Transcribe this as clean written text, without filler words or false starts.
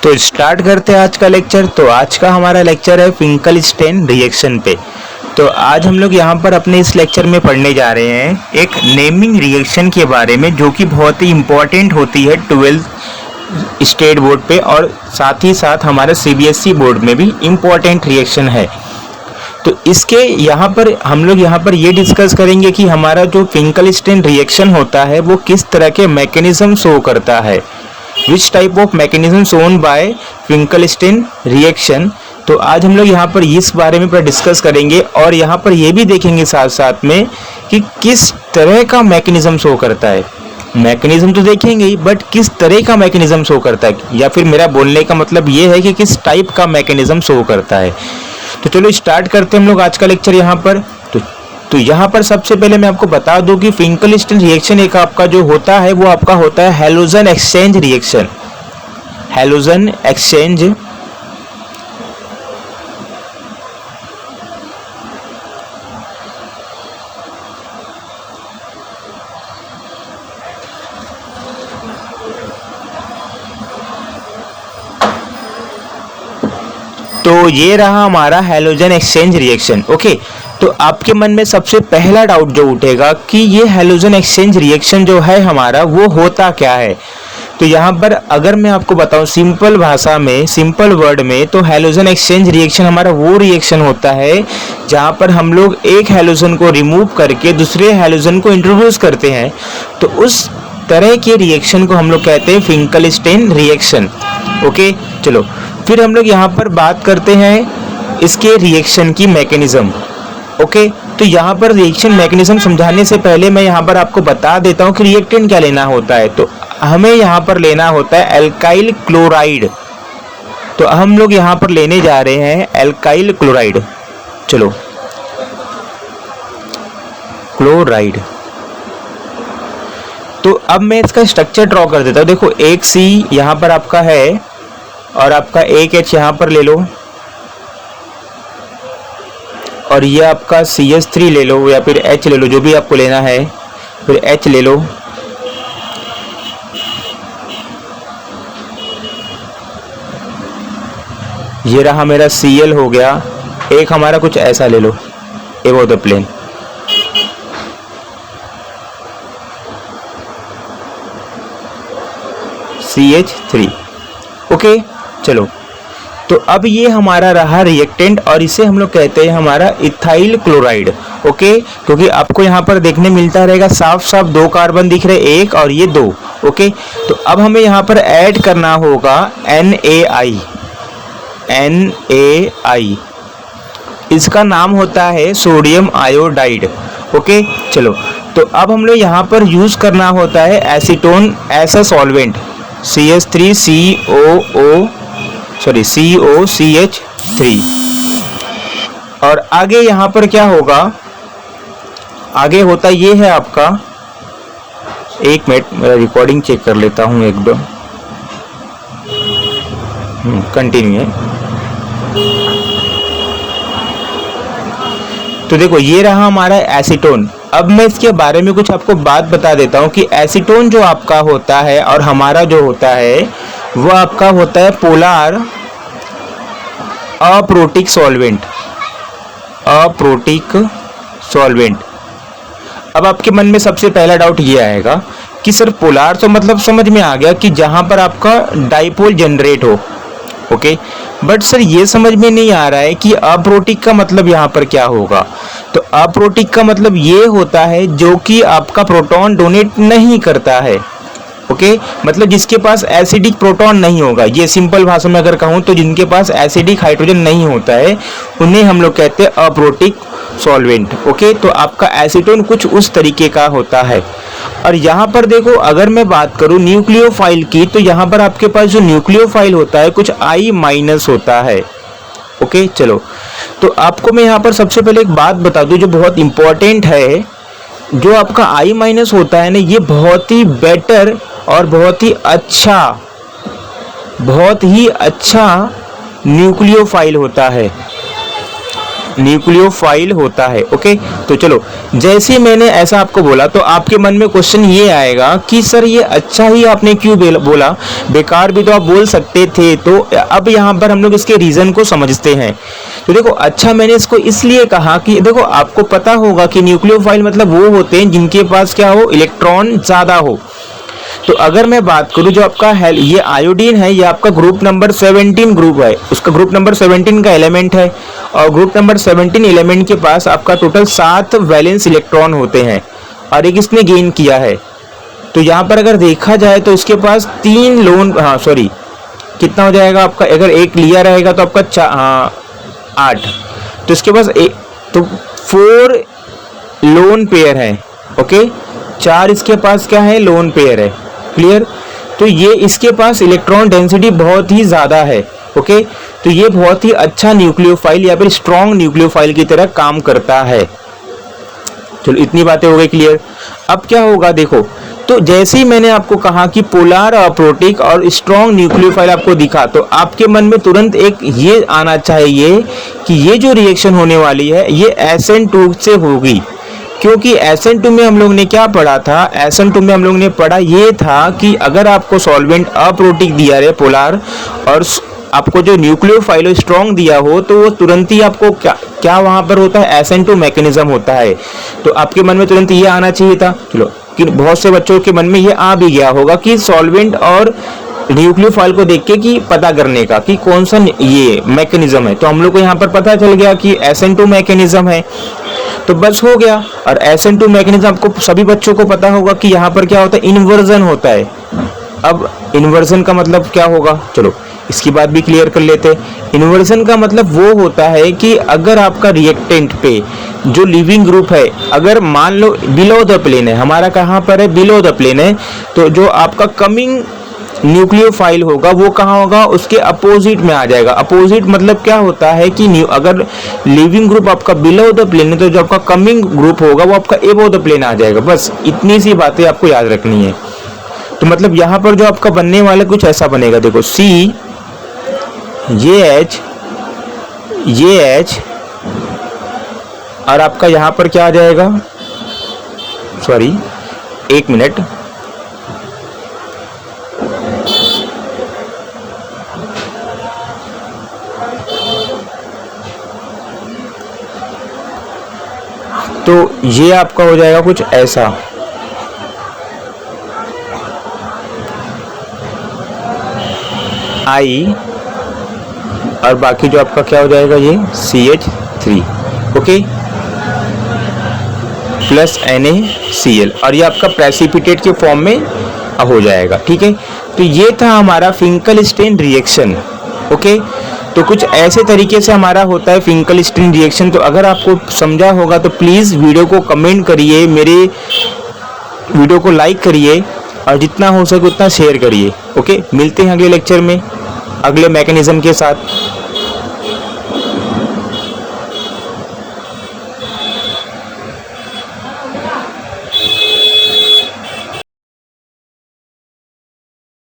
तो स्टार्ट करते हैं आज का लेक्चर। तो आज का हमारा लेक्चर है फिंकलस्टीन रिएक्शन पे। तो आज हम लोग यहाँ पर अपने इस लेक्चर में पढ़ने जा रहे हैं एक नेमिंग रिएक्शन के बारे में, जो कि बहुत ही इम्पोर्टेंट होती है 12th स्टेट बोर्ड पे और साथ ही साथ हमारे CBSE बोर्ड में भी इम्पोर्टेंट रिएक्शन है। तो इसके यहाँ पर हम लोग ये डिस्कस करेंगे कि हमारा जो फिंकलस्टीन रिएक्शन होता है वो किस तरह के मैकेनिज्म शो करता है, which type of mechanism shown by Finkelstein reaction. तो आज हम लोग यहाँ पर इस बारे में पूरा डिस्कस करेंगे और यहाँ पर ये भी देखेंगे साथ साथ में कि किस तरह का मैकेनिज्म शो करता है। मैकेनिज्म तो देखेंगे ही, बट किस तरह का मैकेनिज्म शो करता है, या फिर मेरा बोलने का मतलब ये है कि किस टाइप का मैकेनिज्म शो करता है। तो चलो स्टार्ट करते हैं हम लोग आज का लेक्चर यहाँ पर। तो यहाँ पर सबसे पहले मैं आपको बता दूं कि फिंकलस्टीन रिएक्शन एक आपका जो होता है वो आपका होता है halogen exchange reaction. Halogen exchange तो ये रहा हमारा हैलोजन एक्सचेंज रिएक्शन। ओके, तो आपके मन में सबसे पहला डाउट जो उठेगा कि ये हैलोजन एक्सचेंज रिएक्शन जो है हमारा वो होता क्या है। तो यहाँ पर अगर मैं आपको बताऊँ सिंपल भाषा में, सिंपल वर्ड में, तो हैलोजन एक्सचेंज रिएक्शन हमारा वो रिएक्शन होता है जहाँ पर हम लोग एक हैलोजन को रिमूव करके दूसरे हैलोजन को इंट्रोड्यूस करते हैं। तो उस तरह के रिएक्शन को हम लोग कहते हैं फिंकलस्टीन रिएक्शन। ओके, चलो फिर हम लोग यहाँ पर बात करते हैं इसके रिएक्शन की मैकेनिज्म। ओके, तो यहाँ पर रिएक्शन मैकेनिज्म समझाने से पहले मैं यहाँ पर आपको बता देता हूँ कि रिएक्टेंट क्या लेना होता है। तो हमें यहाँ पर लेना होता है एल्काइल क्लोराइड। तो हम लोग यहाँ पर लेने जा रहे हैं एल्काइल क्लोराइड। चलो क्लोराइड। तो अब मैं इसका स्ट्रक्चर ड्रॉ कर देता हूँ। देखो एक C यहाँ पर आपका है और आपका एक H यहाँ पर ले लो, और ये आपका CH3 ले लो या फिर H ले लो, जो भी आपको लेना है, फिर H ले लो। ये रहा मेरा Cl हो गया। एक हमारा कुछ ऐसा ले लो, एबो द प्लेन। CH3। ओके, चलो तो अब ये हमारा रहा रिएक्टेंट और इसे हम लोग कहते हैं हमारा इथाइल क्लोराइड। ओके, क्योंकि आपको यहाँ पर देखने मिलता रहेगा साफ साफ 2 कार्बन दिख रहे, एक और ये 2। ओके, तो अब हमें यहाँ पर ऐड करना होगा NaI। इसका नाम होता है सोडियम आयोडाइड। ओके, चलो तो अब हम लोग यहाँ पर यूज करना होता है acetone as a solvent, COCH3। और आगे यहाँ पर क्या होगा, आगे होता ये है आपका, एक मिनट मेरा रिकॉर्डिंग चेक कर लेता हूँ एक दो। कंटिन्यू है। तो देखो ये रहा हमारा एसीटोन। अब मैं इसके बारे में कुछ आपको बात बता देता हूँ कि एसीटोन जो आपका होता है और हमारा जो होता है वो आपका होता है पोलर अप्रोटिक सॉल्वेंट। अब आपके मन में सबसे पहला डाउट ये आएगा कि सर पोलर तो मतलब समझ में आ गया कि जहां पर आपका डाइपोल जनरेट हो। ओके, बट सर ये समझ में नहीं आ रहा है कि अप्रोटिक का मतलब यहाँ पर क्या होगा। तो अप्रोटिक का मतलब ये होता है जो कि आपका प्रोटॉन डोनेट नहीं करता है। ओके, मतलब जिसके पास एसिडिक प्रोटॉन नहीं होगा। ये सिंपल भाषा में अगर कहूँ तो जिनके पास एसिडिक हाइड्रोजन नहीं होता है उन्हें हम लोग कहते हैं अप्रोटिक सॉल्वेंट। ओके, तो आपका एसीटोन कुछ उस तरीके का होता है। और यहाँ पर देखो अगर मैं बात करूँ न्यूक्लियोफाइल की, तो यहाँ पर आपके पास जो न्यूक्लियोफाइल होता है कुछ I- होता है। ओके, चलो तो आपको मैं यहाँ पर सबसे पहले एक बात बता दूँ जो बहुत इंपॉर्टेंट है। जो आपका I- होता है ना, ये बहुत ही बेटर और बहुत ही अच्छा न्यूक्लियोफाइल होता है। न्यूक्लियोफाइल होता है। ओके, तो चलो, जैसे मैंने ऐसा आपको बोला तो आपके मन में क्वेश्चन ये आएगा कि सर ये अच्छा ही आपने क्यों बोला, बेकार भी तो आप बोल सकते थे। तो अब यहाँ पर हम लोग इसके रीज़न को समझते हैं। तो देखो, अच्छा मैंने इसको इसलिए कहा कि देखो आपको पता होगा कि न्यूक्लियोफाइल मतलब वो होते हैं जिनके पास क्या हो, इलेक्ट्रॉन ज़्यादा हो। तो अगर मैं बात करूं जो आपका है ये आयोडीन है, ये आपका ग्रुप नंबर 17 ग्रुप है, उसका ग्रुप नंबर 17 का एलिमेंट है। और ग्रुप नंबर 17 एलिमेंट के पास आपका टोटल 7 वैलेंस इलेक्ट्रॉन होते हैं और एक इसने गेन किया है। तो यहाँ पर अगर देखा जाए तो इसके पास 3 लोन, कितना हो जाएगा आपका, अगर एक लिया रहेगा तो आपका 8, तो इसके पास तो 4 लोन पेयर है। ओके, 4 इसके पास क्या है, लोन पेयर है। क्लियर? तो ये इसके पास इलेक्ट्रॉन डेंसिटी बहुत ही ज़्यादा है। ओके, तो ये बहुत ही अच्छा न्यूक्लियोफाइल या फिर स्ट्रॉन्ग न्यूक्लियोफाइल की तरह काम करता है। चलो, इतनी बातें हो गई क्लियर। अब क्या होगा देखो, तो जैसे ही मैंने आपको कहा कि पोलर अप्रोटिक और स्ट्रॉन्ग न्यूक्लियोफाइल आपको दिखा, तो आपके मन में तुरंत एक ये आना चाहिए कि ये जो रिएक्शन होने वाली है ये SN2 से होगी। क्योंकि SN2 में हम लोग ने क्या पढ़ा था, SN2 में हम लोग ने पढ़ा ये था कि अगर आपको सॉल्वेंट अप्रोटिक दिया रहे पोलर और आपको जो न्यूक्लियोफाइल स्ट्रॉन्ग दिया हो, तो वो तुरंत ही आपको क्या वहाँ पर होता है, SN2 मैकेनिज्म होता है। तो आपके मन में तुरंत ये आना चाहिए था। चलो, कि बहुत से बच्चों के मन में ये आ भी गया होगा कि सॉल्वेंट और न्यूक्लियोफाइल को देख के कि पता करने का कि कौन सा ये मैकेनिज्म है। तो हम लोग को यहाँ पर पता चल गया कि SN2 मैकेनिज्म है, तो बस हो गया। और SN2 मैकेनिज्म आपको सभी बच्चों को पता होगा कि यहाँ पर क्या होता है, इन्वर्जन होता है। अब इन्वर्जन का मतलब क्या होगा, चलो इसकी बात भी क्लियर कर लेते हैं। इन्वर्जन का मतलब वो होता है कि अगर आपका रिएक्टेंट पे जो लिविंग ग्रुप है, अगर मान लो बिलो द प्लेन है, हमारा कहाँ पर है, बिलो द प्लेन है, तो जो आपका कमिंग न्यूक्लियोफाइल होगा वो कहाँ होगा, उसके अपोजिट में आ जाएगा। अपोजिट मतलब क्या होता है कि अगर लिविंग ग्रुप आपका बिलो द प्लेन है तो जो आपका कमिंग ग्रुप होगा वो आपका एबो द प्लेन आ जाएगा। बस इतनी सी बातें आपको याद रखनी है। तो मतलब यहाँ पर जो आपका बनने वाला कुछ ऐसा बनेगा, देखो C ये H और आपका यहाँ पर क्या आ जाएगा, सॉरी 1 मिनट, तो ये आपका हो जाएगा कुछ ऐसा। I और बाकी जो आपका क्या हो जाएगा, ये CH3, ओके, प्लस NaCl, और ये आपका प्रेसिपिटेट के फॉर्म में हो जाएगा। ठीक है, तो ये था हमारा फिंकल-स्टेन रिएक्शन। ओके, तो कुछ ऐसे तरीके से हमारा होता है फिंकल-स्टेन रिएक्शन। तो अगर आपको समझा होगा तो प्लीज़ वीडियो को कमेंट करिए, मेरे वीडियो को लाइक करिए और जितना हो सके उतना शेयर करिए। ओके, मिलते हैं अगले लेक्चर में अगले मैकेनिज्म के साथ।